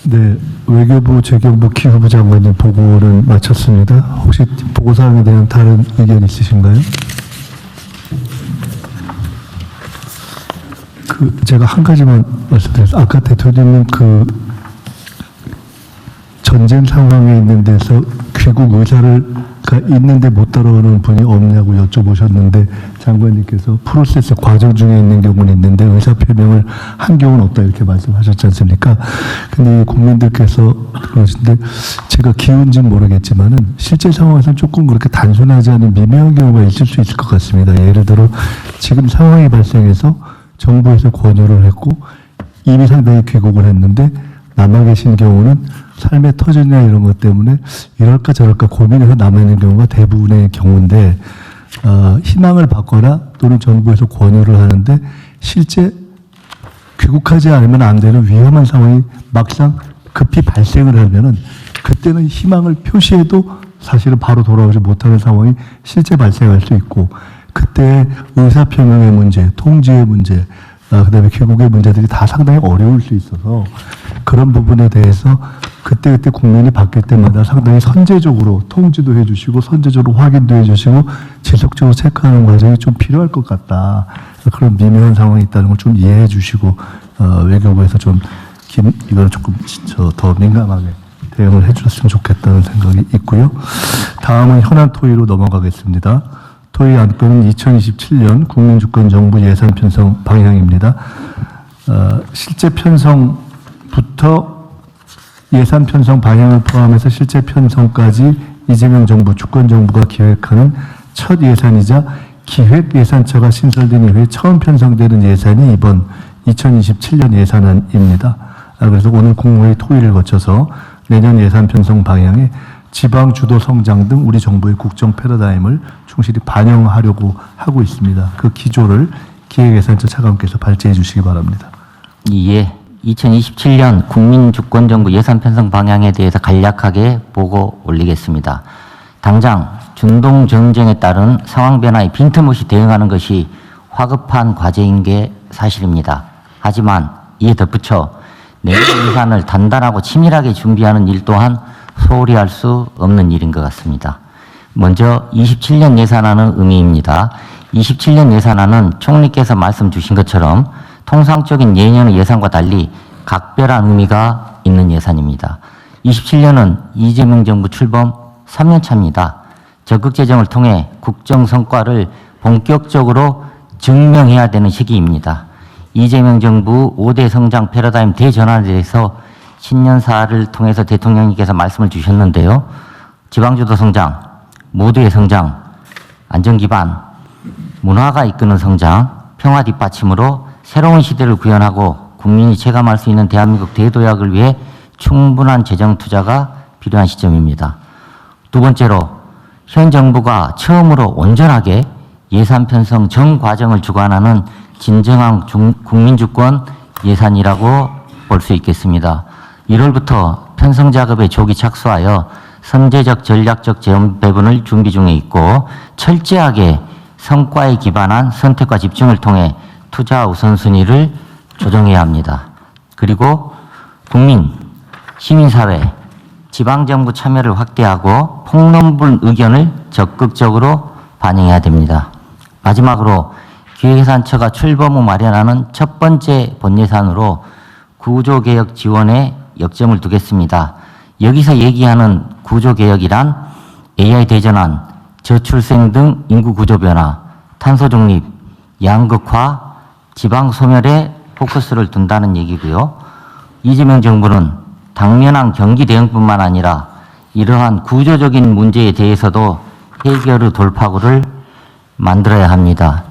네, 외교부 재경부 기후부 장관님 보고는 마쳤습니다. 혹시 보고사항에 대한 다른 의견 있으신가요? 제가 한 가지만 말씀드렸어요. 아까 대통령님 전쟁 상황에 있는 데서 귀국 의사가 있는데 못 따라오는 분이 없냐고 여쭤보셨는데 장관님께서 프로세스 과정 중에 있는 경우는 있는데 의사 표명을 한 경우는 없다 이렇게 말씀하셨지 않습니까? 근데 국민들께서 그러신데 제가 기운지는 모르겠지만은 실제 상황에서는 조금 그렇게 단순하지 않은 미묘한 경우가 있을 수 있을 것 같습니다. 예를 들어 지금 상황이 발생해서 정부에서 권유를 했고 이미 상당히 귀국을 했는데 남아 계신 경우는 삶의 터전이나 이런 것 때문에 이럴까 저럴까 고민해서 남아있는 경우가 대부분의 경우인데 희망을 받거나 또는 정부에서 권유를 하는데 실제 귀국하지 않으면 안 되는 위험한 상황이 막상 급히 발생을 하면은 그때는 희망을 표시해도 사실은 바로 돌아오지 못하는 상황이 실제 발생할 수 있고 그때 의사표명의 문제, 통지의 문제, 그다음에 귀국의 문제들이 다 상당히 어려울 수 있어서 그런 부분에 대해서 그때그때 국민이 바뀔 때마다 상당히 선제적으로 통지도 해주시고 선제적으로 확인도 해주시고 지속적으로 체크하는 과정이 좀 필요할 것 같다. 그런 미묘한 상황이 있다는 걸 좀 이해해 주시고 외교부에서 좀 이걸 조금 더 민감하게 대응을 해주셨으면 좋겠다는 생각이 있고요. 다음은 현안 토의로 넘어가겠습니다. 토의 안건은 2027년 국민주권정부 예산 편성 방향입니다. 실제 편성부터 예산 편성 방향을 포함해서 실제 편성까지 이재명 정부, 주권정부가 기획하는 첫 예산이자 기획예산처가 신설된 이후에 처음 편성되는 예산이 이번 2027년 예산안입니다. 그래서 오늘 국무회의 토의를 거쳐서 내년 예산 편성 방향에 지방 주도 성장 등 우리 정부의 국정 패러다임을 충실히 반영하려고 하고 있습니다. 그 기조를 기획예산처 차관께서 발제해 주시기 바랍니다. 예, 2027년 국민주권정부 예산 편성 방향에 대해서 간략하게 보고 올리겠습니다. 당장 중동 전쟁에 따른 상황 변화에 빈틈없이 대응하는 것이 화급한 과제인 게 사실입니다. 하지만 이에 덧붙여 내년 예산을 단단하고 치밀하게 준비하는 일 또한 소홀히 할 수 없는 일인 것 같습니다. 먼저 27년 예산안의 의미입니다. 27년 예산안은 총리께서 말씀 주신 것처럼 통상적인 예년의 예산과 달리 각별한 의미가 있는 예산입니다. 27년은 이재명 정부 출범 3년 차입니다. 적극 재정을 통해 국정 성과를 본격적으로 증명해야 되는 시기입니다. 이재명 정부 5대 성장 패러다임 대전환에 대해서 신년사를 통해서 대통령님께서 말씀을 주셨는데요. 지방주도 성장, 모두의 성장, 안전기반, 문화가 이끄는 성장, 평화 뒷받침으로 새로운 시대를 구현하고 국민이 체감할 수 있는 대한민국 대도약을 위해 충분한 재정 투자가 필요한 시점입니다. 두 번째로 현 정부가 처음으로 온전하게 예산 편성 전 과정을 주관하는 진정한 국민주권 예산이라고 볼 수 있겠습니다. 1월부터 편성 작업에 조기 착수하여 선제적 전략적 재원 배분을 준비 중에 있고 철저하게 성과에 기반한 선택과 집중을 통해 투자 우선순위를 조정해야 합니다. 그리고 국민, 시민사회, 지방정부 참여를 확대하고 폭넓은 의견을 적극적으로 반영해야 됩니다. 마지막으로 기획예산처가 출범 후 마련하는 첫 번째 본예산으로 구조개혁 지원에 역점을 두겠습니다. 여기서 얘기하는 구조개혁이란 AI 대전환, 저출생 등 인구 구조 변화, 탄소 중립, 양극화, 지방 소멸에 포커스를 둔다는 얘기고요. 이재명 정부는 당면한 경기 대응뿐만 아니라 이러한 구조적인 문제에 대해서도 해결의 돌파구를 만들어야 합니다.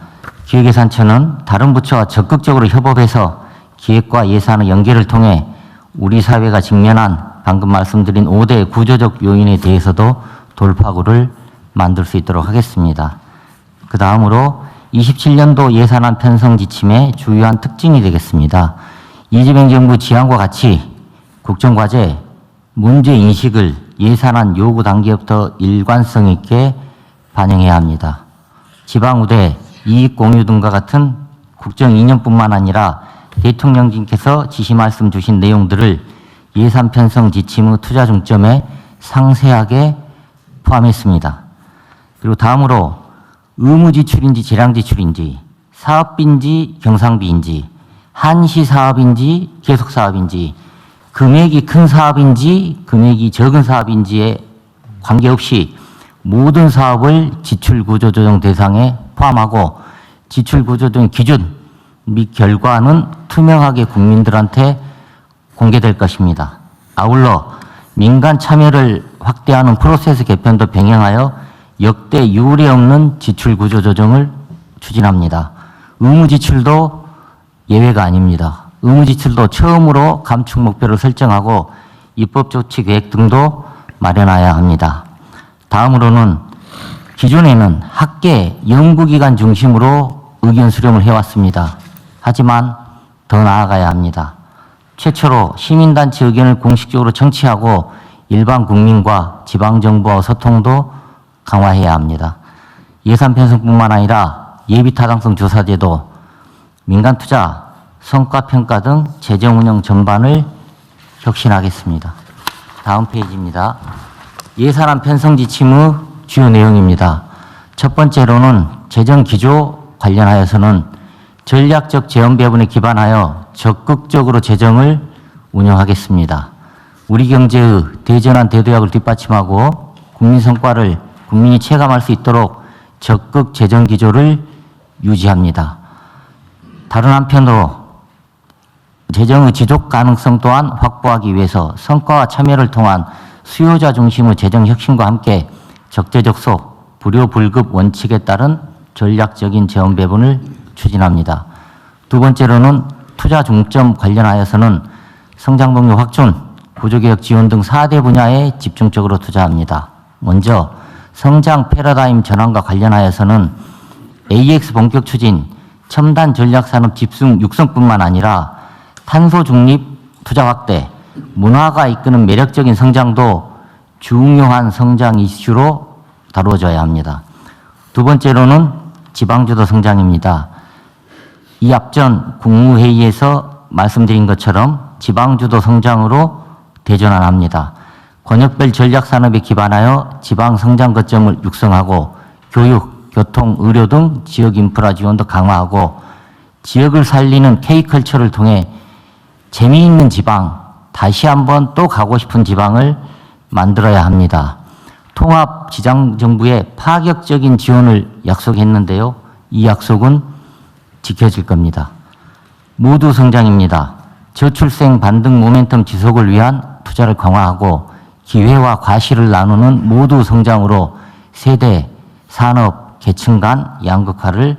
기획예산처는 다른 부처와 적극적으로 협업해서 기획과 예산의 연계를 통해 우리 사회가 직면한 방금 말씀드린 5대 구조적 요인에 대해서도 돌파구를 만들 수 있도록 하겠습니다. 그 다음으로 27년도 예산안 편성 지침의 주요한 특징이 되겠습니다. 이재명 정부 지향과 같이 국정과제, 문제인식을 예산안 요구 단계부터 일관성 있게 반영해야 합니다. 지방우대, 이익공유 등과 같은 국정 이념뿐만 아니라 대통령님께서 지시 말씀 주신 내용들을 예산 편성 지침의 투자 중점에 상세하게 포함했습니다. 그리고 다음으로 의무 지출인지 재량 지출인지, 사업비인지 경상비인지, 한시 사업인지 계속 사업인지, 금액이 큰 사업인지 금액이 적은 사업인지에 관계없이 모든 사업을 지출구조조정 대상에 포함하고 지출구조조정 기준 및 결과는 투명하게 국민들한테 공개될 것입니다. 아울러 민간 참여를 확대하는 프로세스 개편도 병행하여 역대 유례 없는 지출구조조정을 추진합니다. 의무지출도 예외가 아닙니다. 의무지출도 처음으로 감축 목표를 설정하고 입법조치 계획 등도 마련해야 합니다. 다음으로는 기존에는 학계, 연구기관 중심으로 의견 수렴을 해왔습니다. 하지만 더 나아가야 합니다. 최초로 시민단체 의견을 공식적으로 청취하고 일반 국민과 지방정부와 소통도 강화해야 합니다. 예산 편성뿐만 아니라 예비타당성 조사제도, 민간투자, 성과평가 등 재정운영 전반을 혁신하겠습니다. 다음 페이지입니다. 예산안 편성 지침의 주요 내용입니다. 첫 번째로는 재정기조 관련하여서는 전략적 재원 배분에 기반하여 적극적으로 재정을 운영하겠습니다. 우리 경제의 대전환 대도약을 뒷받침하고 국민 성과를 국민이 체감할 수 있도록 적극 재정 기조를 유지합니다. 다른 한편으로 재정의 지속 가능성 또한 확보하기 위해서 성과와 참여를 통한 수요자 중심의 재정 혁신과 함께 적재적소, 불효불급 원칙에 따른 전략적인 재원 배분을 추진합니다. 두 번째로는 투자 중점 관련하여서는 성장 동력 확충, 구조개혁 지원 등 4대 분야에 집중적으로 투자합니다. 먼저 성장 패러다임 전환과 관련하여서는 AX 본격 추진, 첨단 전략산업 집중 육성뿐만 아니라 탄소 중립 투자 확대, 문화가 이끄는 매력적인 성장도 중요한 성장 이슈로 다루어져야 합니다. 두 번째로는 지방주도 성장입니다. 이 앞전 국무회의에서 말씀드린 것처럼 지방주도 성장으로 대전환합니다. 권역별 전략산업에 기반하여 지방 성장 거점을 육성하고 교육, 교통, 의료 등 지역 인프라 지원도 강화하고 지역을 살리는 K컬처를 통해 재미있는 지방, 다시 한번 또 가고 싶은 지방을 만들어야 합니다. 통합 지방정부의 파격적인 지원을 약속했는데요. 이 약속은 지켜질 겁니다. 모두 성장입니다. 저출생 반등 모멘텀 지속을 위한 투자를 강화하고 기회와 과실을 나누는 모두 성장으로 세대, 산업, 계층 간 양극화를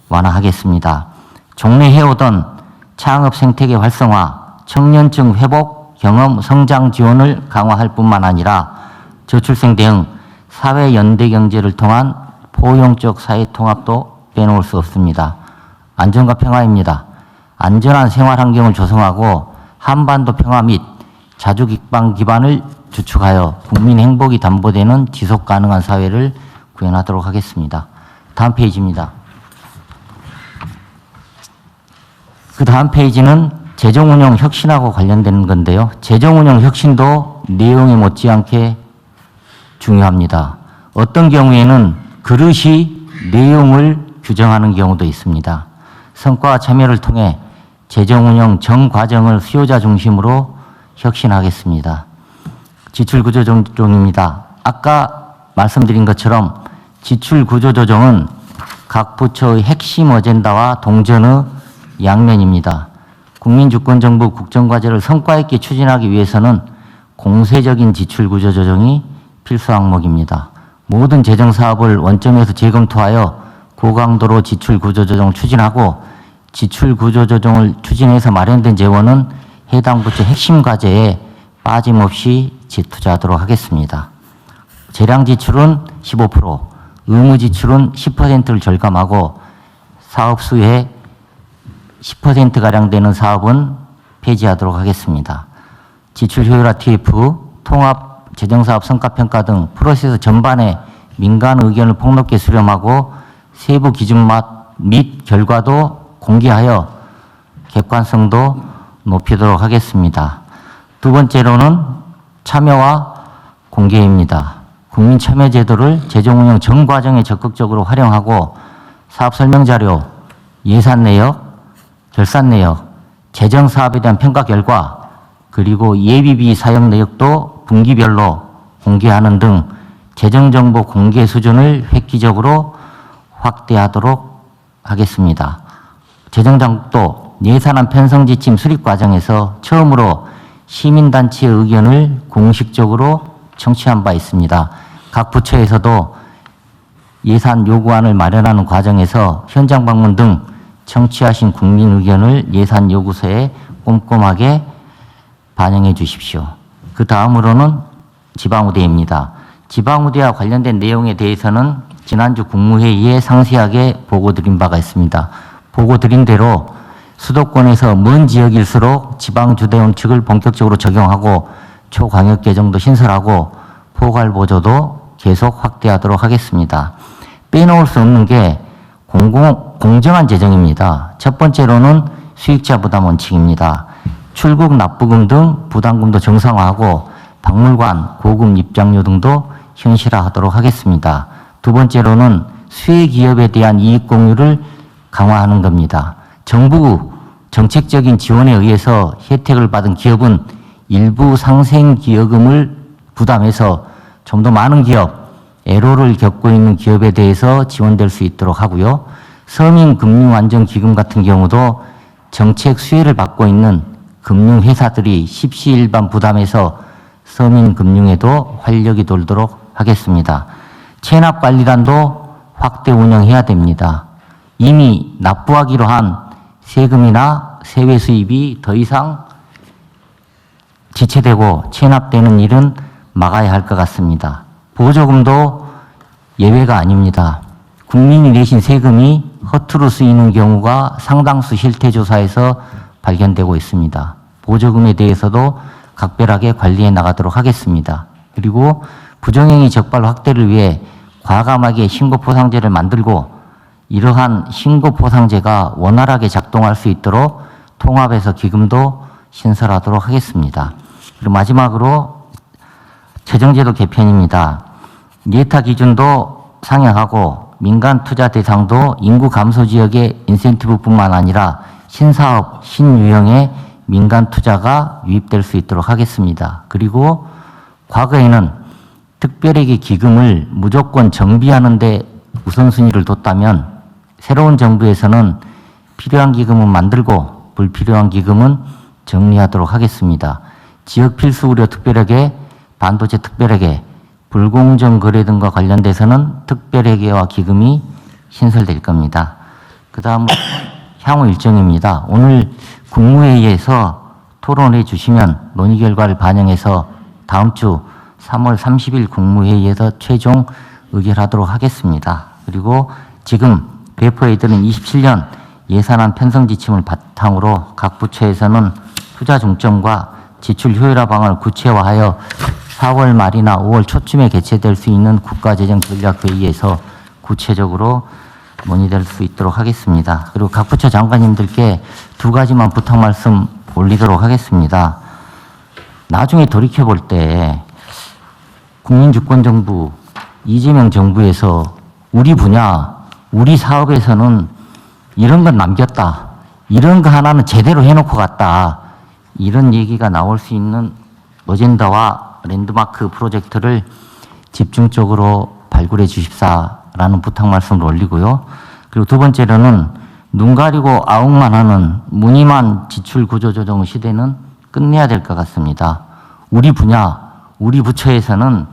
완화하겠습니다. 종래해오던 창업 생태계 활성화, 청년층 회복, 경험, 성장 지원을 강화할 뿐만 아니라 저출생 대응, 사회 연대 경제를 통한 포용적 사회 통합도 빼놓을 수 없습니다. 안전과 평화입니다. 안전한 생활 환경을 조성하고 한반도 평화 및 자주기반 기반을 주축하여 국민 행복이 담보되는 지속 가능한 사회를 구현하도록 하겠습니다. 다음 페이지입니다. 그 다음 페이지는 재정운영 혁신하고 관련되는 건데요. 재정운영 혁신도 내용에 못지않게 중요합니다. 어떤 경우에는 그릇이 내용을 규정하는 경우도 있습니다. 성과와 참여를 통해 재정운영 전 과정을 수요자 중심으로 혁신하겠습니다. 지출구조조정입니다. 아까 말씀드린 것처럼 지출구조조정은 각 부처의 핵심 어젠다와 동전의 양면입니다. 국민주권정부 국정과제를 성과 있게 추진하기 위해서는 공세적인 지출구조조정이 필수 항목입니다. 모든 재정사업을 원점에서 재검토하여 고강도로 지출구조조정을 추진하고 지출구조조정을 추진해서 마련된 재원은 해당 부처 핵심 과제에 빠짐없이 재투자하도록 하겠습니다. 재량 지출은 15%, 의무 지출은 10%를 절감하고 사업 수의 10%가량 되는 사업은 폐지하도록 하겠습니다. 지출 효율화 TF, 통합 재정사업 성과평가 등 프로세스 전반에 민간 의견을 폭넓게 수렴하고 세부 기준 및 결과도 공개하여 객관성도 높이도록 하겠습니다. 두 번째로는 참여와 공개입니다. 국민참여제도를 재정운영 전 과정에 적극적으로 활용하고 사업설명자료, 예산 내역, 결산 내역, 재정사업에 대한 평가 결과, 그리고 예비비 사용 내역도 분기별로 공개하는 등 재정정보 공개 수준을 획기적으로 확대하도록 하겠습니다. 재정당국도 예산안 편성지침 수립 과정에서 처음으로 시민단체의 의견을 공식적으로 청취한 바 있습니다. 각 부처에서도 예산 요구안을 마련하는 과정에서 현장 방문 등 청취하신 국민 의견을 예산 요구서에 꼼꼼하게 반영해 주십시오. 그 다음으로는 지방의대입니다. 지방의대와 관련된 내용에 대해서는 지난주 국무회의에 상세하게 보고 드린 바가 있습니다. 보고 드린 대로 수도권에서 먼 지역일수록 지방주대원 측을 본격적으로 적용하고 초광역 계정도 신설하고 포괄보조도 계속 확대하도록 하겠습니다. 빼놓을 수 없는 게 공정한 재정입니다. 첫 번째로는 수익자 부담 원칙입니다. 출국 납부금 등 부담금도 정상화하고 박물관, 고금 입장료 등도 현실화하도록 하겠습니다. 두 번째로는 수혜 기업에 대한 이익 공유를 강화하는 겁니다. 정부 정책적인 지원에 의해서 혜택을 받은 기업은 일부 상생기여금을 부담해서 좀 더 많은 기업, 애로를 겪고 있는 기업에 대해서 지원될 수 있도록 하고요. 서민금융안정기금 같은 경우도 정책 수혜를 받고 있는 금융회사들이 십시일반 부담해서 서민금융에도 활력이 돌도록 하겠습니다. 체납관리단도 확대 운영해야 됩니다. 이미 납부하기로 한 세금이나 세외 수입이 더 이상 지체되고 체납되는 일은 막아야 할 것 같습니다. 보조금도 예외가 아닙니다. 국민이 내신 세금이 허투루 쓰이는 경우가 상당수 실태조사에서 발견되고 있습니다. 보조금에 대해서도 각별하게 관리해 나가도록 하겠습니다. 그리고 부정행위 적발 확대를 위해 과감하게 신고포상제를 만들고 이러한 신고포상제가 원활하게 작동할 수 있도록 통합해서 기금도 신설하도록 하겠습니다. 그리고 마지막으로 재정제도 개편입니다. 예타 기준도 상향하고 민간 투자 대상도 인구 감소 지역의 인센티브뿐만 아니라 신사업, 신유형의 민간 투자가 유입될 수 있도록 하겠습니다. 그리고 과거에는 특별회계 기금을 무조건 정비하는 데 우선순위를 뒀다면 새로운 정부에서는 필요한 기금은 만들고 불필요한 기금은 정리하도록 하겠습니다. 지역 필수 우려 특별회계, 반도체 특별회계, 불공정 거래 등과 관련돼서는 특별회계와 기금이 신설될 겁니다. 그 다음 향후 일정입니다. 오늘 국무회의에서 토론해 주시면 논의 결과를 반영해서 다음 주 3월 30일 국무회의에서 최종 의결하도록 하겠습니다. 그리고 지금 배포해드린 27년 예산안 편성 지침을 바탕으로 각 부처에서는 투자 중점과 지출 효율화 방안을 구체화하여 4월 말이나 5월 초쯤에 개최될 수 있는 국가재정전략회의에서 구체적으로 논의될 수 있도록 하겠습니다. 그리고 각 부처 장관님들께 두 가지만 부탁 말씀 올리도록 하겠습니다. 나중에 돌이켜볼 때 국민주권정부, 이재명 정부에서 우리 분야, 우리 사업에서는 이런 건 남겼다. 이런 거 하나는 제대로 해놓고 갔다. 이런 얘기가 나올 수 있는 어젠다와 랜드마크 프로젝트를 집중적으로 발굴해 주십사라는 부탁 말씀을 올리고요. 그리고 두 번째로는 눈 가리고 아웅만 하는 무늬만 지출 구조 조정 시대는 끝내야 될 것 같습니다. 우리 분야, 우리 부처에서는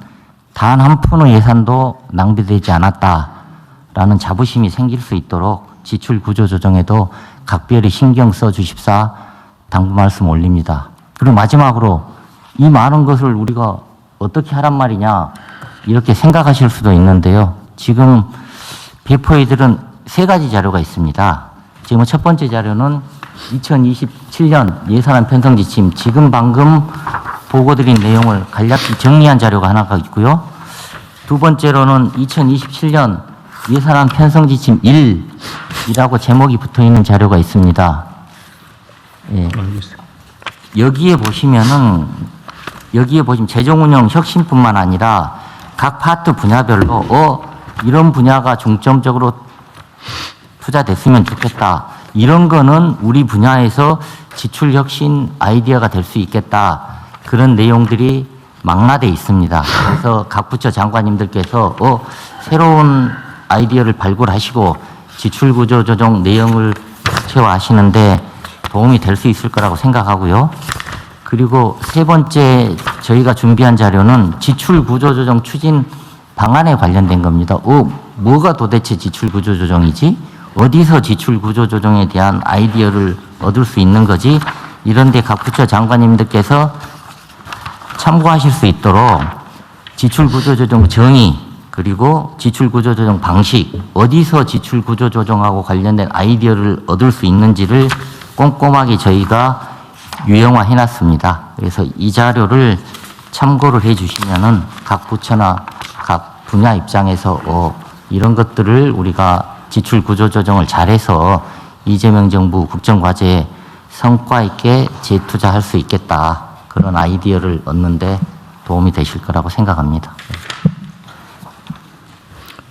단 한 푼의 예산도 낭비되지 않았다라는 자부심이 생길 수 있도록 지출 구조 조정에도 각별히 신경 써 주십사 당부 말씀 올립니다. 그리고 마지막으로 이 많은 것을 우리가 어떻게 하란 말이냐 이렇게 생각하실 수도 있는데요. 지금 배포해드린 세 가지 자료가 있습니다. 지금 첫 번째 자료는 2027년 예산안 편성 지침, 지금 방금 보고드린 내용을 간략히 정리한 자료가 하나가 있고요. 두 번째로는 2027년 예산안 편성 지침 1이라고 제목이 붙어 있는 자료가 있습니다. 예. 여기에 보시면 재정운영 혁신뿐만 아니라 각 파트 분야별로 이런 분야가 중점적으로 투자됐으면 좋겠다. 이런 거는 우리 분야에서 지출 혁신 아이디어가 될 수 있겠다. 그런 내용들이 망라돼 있습니다. 그래서 각 부처 장관님들께서 새로운 아이디어를 발굴하시고 지출 구조 조정 내용을 구체화하시는데 도움이 될 수 있을 거라고 생각하고요. 그리고 세 번째 저희가 준비한 자료는 지출 구조 조정 추진 방안에 관련된 겁니다. 뭐가 도대체 지출 구조 조정이지? 어디서 지출 구조 조정에 대한 아이디어를 얻을 수 있는 거지? 이런데 각 부처 장관님들께서 참고하실 수 있도록 지출 구조 조정 정의 그리고 지출 구조 조정 방식 어디서 지출 구조 조정하고 관련된 아이디어를 얻을 수 있는지를 꼼꼼하게 저희가 유형화해 놨습니다. 그래서 이 자료를 참고를 해 주시면은 각 부처나 각 분야 입장에서 이런 것들을 우리가 지출 구조 조정을 잘해서 이재명 정부 국정과제에 성과 있게 재투자할 수 있겠다. 그런 아이디어를 얻는데 도움이 되실 거라고 생각합니다.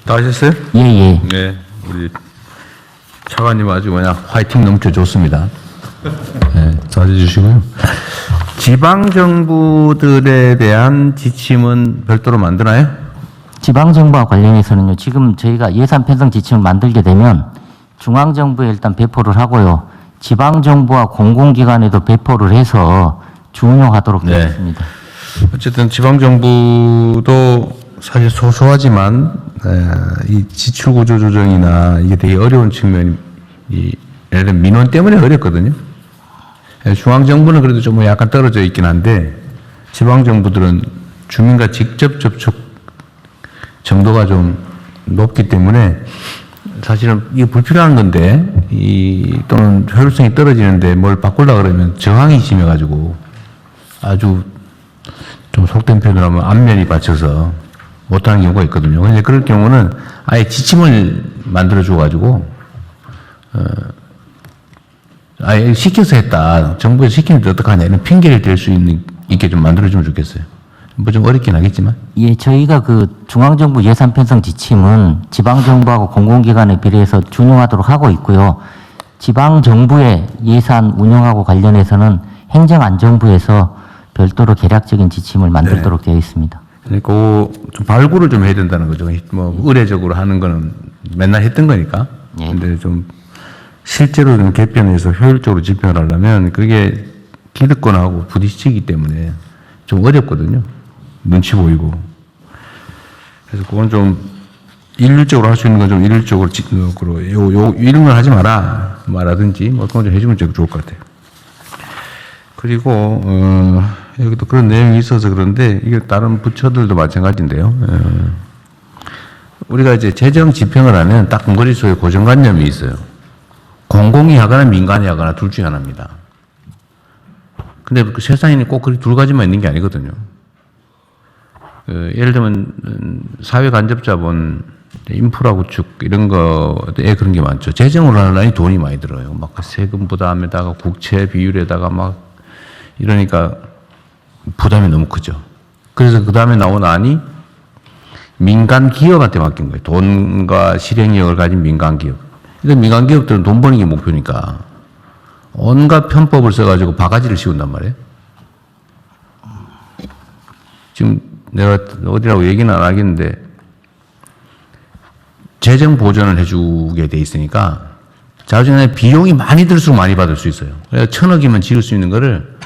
다 하셨어요? 예. 네. 우리 차관님 아주 그냥 화이팅 넘쳐 좋습니다. 네, 잘해 주시고요. 지방 정부들에 대한 지침은 별도로 만드나요? 지방정부와 관련해서는요, 지금 저희가 예산 편성 지침을 만들게 되면 중앙정부에 일단 배포를 하고요, 지방정부와 공공기관에도 배포를 해서 준용하도록 되어 네. 있습니다. 어쨌든 지방 정부도 사실 소소하지만 이 지출 구조 조정이나 이게 되게 어려운 측면이 예를 들면 민원 때문에 어렵거든요. 중앙 정부는 그래도 좀 약간 떨어져 있긴 한데 지방 정부들은 주민과 직접 접촉 정도가 좀 높기 때문에 사실은 이게 불필요한 건데 또는 효율성이 떨어지는데 뭘 바꾸려고 그러면 저항이 심해가지고 아주 좀 속된 표현으로 하면 안면이 받쳐서 못하는 경우가 있거든요. 근데 그럴 경우는 아예 지침을 만들어줘가지고 아예 시켜서 했다. 정부에서 시키는데 어떡하냐 이런 핑계를 댈 수 있게 좀 만들어주면 좋겠어요. 뭐 좀 어렵긴 하겠지만. 예, 저희가 그 중앙정부 예산 편성 지침은 지방정부하고 공공기관에 비례해서 준용하도록 하고 있고요. 지방정부의 예산 운영하고 관련해서는 행정안전부에서 별도로 개략적인 지침을 만들도록 되어 있습니다. 그러니까 좀 발굴을 좀 해야 된다는 거죠. 뭐 의례적으로 하는 거는 맨날 했던 거니까. 예. 근데 좀 실제로 좀 개편해서 효율적으로 집행을 하려면 그게 기득권하고 부딪히기 때문에 좀 어렵거든요. 눈치 보이고. 그래서 그건 좀 일률적으로 할 수 있는 건 좀 일률적으로 이런 걸 하지 마라 말하든지 뭐 그건 좀 해주면 좋을 것 같아요. 그리고 여기도 그런 내용이 있어서 그런데 이게 다른 부처들도 마찬가지인데요. 우리가 이제 재정 집행을 하면 딱 근거리수의 고정관념이 있어요. 공공이 하거나 민간이 하거나 둘 중에 하나입니다. 근데 그 세상에는 꼭 그 두 가지만 있는 게 아니거든요. 예를 들면 사회간접자본, 인프라 구축 이런 거에 그런 게 많죠. 재정으로 하려니 돈이 많이 들어요. 막 세금 부담에다가 국채 비율에다가 막 이러니까 부담이 너무 크죠. 그래서 그 다음에 나온 안이 민간 기업한테 맡긴 거예요. 돈과 실행력을 가진 민간 기업. 그러니까 민간 기업들은 돈 버는 게 목표니까 온갖 편법을 써가지고 바가지를 씌운단 말이에요. 지금 내가 어디라고 얘기는 안 하겠는데 재정 보전을 해주게 돼 있으니까 자주전에 비용이 많이 들수록 많이 받을 수 있어요. 그래서 1,000억이면 지을 수 있는 거를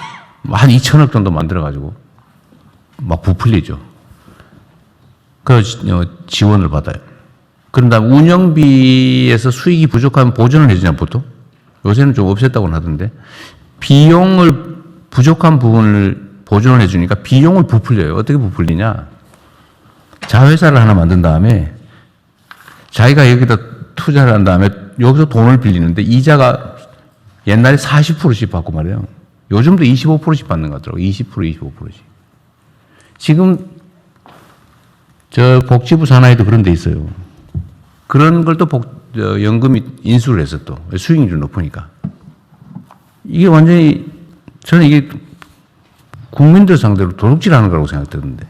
한 2,000억 정도 만들어가지고 막 부풀리죠. 그래서 지원을 받아요. 그런 다음 운영비에서 수익이 부족하면 보전을 해주냐 보통. 요새는 좀 없앴다고는 하던데 비용을 부족한 부분을 보존을 해주니까 비용을 부풀려요. 어떻게 부풀리냐? 자회사를 하나 만든 다음에 자기가 여기다 투자를 한 다음에 여기서 돈을 빌리는데 이자가 옛날에 40%씩 받고 말이에요. 요즘도 25%씩 받는 것 같더라고요. 20%, 25%씩. 지금 저 복지부 산하에도 그런 데 있어요. 그런 걸 또 연금이 인수를 해서 또 수익률이 높으니까. 이게 완전히 저는 이게 국민들 상대로 도둑질하는 거라고 생각되는데.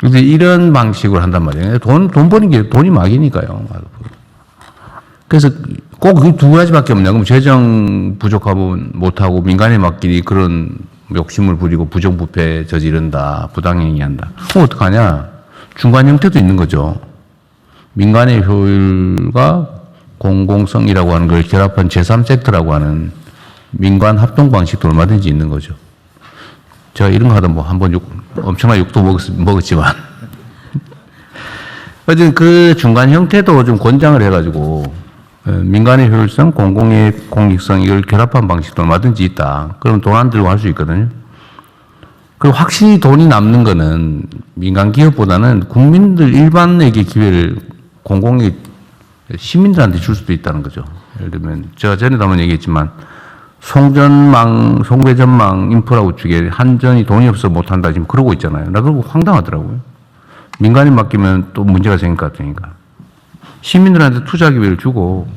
근데 이런 방식으로 한단 말이에요. 돈 버는 게 돈이 막이니까요. 그래서 꼭 이 두 가지밖에 없냐. 그럼 재정 부족하면 못하고 민간에 맡기니 그런 욕심을 부리고 부정부패 저지른다. 부당행위 한다. 그럼 어떡하냐. 중간 형태도 있는 거죠. 민간의 효율과 공공성이라고 하는 걸 결합한 제3섹터라고 하는 민관 합동 방식도 얼마든지 있는 거죠. 제가 이런 거 하다 뭐 한번 엄청난 욕도 먹었지만. 어쨌든 그 중간 형태도 좀 권장을 해가지고 민간의 효율성, 공공의 공익성 이걸 결합한 방식도 얼마든지 있다. 그럼 돈 안 들고 할 수 있거든요. 그리고 확실히 돈이 남는 거는 민간 기업보다는 국민들 일반에게 기회를 공공의 시민들한테 줄 수도 있다는 거죠. 예를 들면 제가 전에도 한번 얘기했지만 송전망, 송배전망 인프라 구축에 한전이 돈이 없어 못한다 지금 그러고 있잖아요. 나도 황당하더라고요. 민간에 맡기면 또 문제가 생길 것 같으니까. 시민들한테 투자 기회를 주고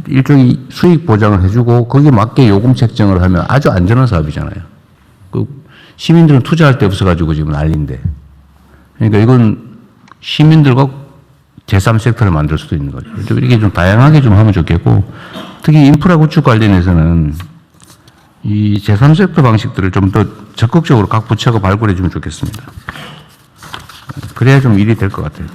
일종의 수익 보장을 해주고 거기에 맞게 요금 책정을 하면 아주 안전한 사업이잖아요. 그 시민들은 투자할 데 없어가지고 지금 난리인데. 그러니까 이건 시민들과 제3섹터를 만들 수도 있는 거죠. 이렇게 좀 다양하게 좀 하면 좋겠고 특히 인프라 구축 관련해서는 이 제3섹터 방식들을 좀 더 적극적으로 각 부처가 발굴해 주면 좋겠습니다. 그래야 좀 일이 될 것 같아요.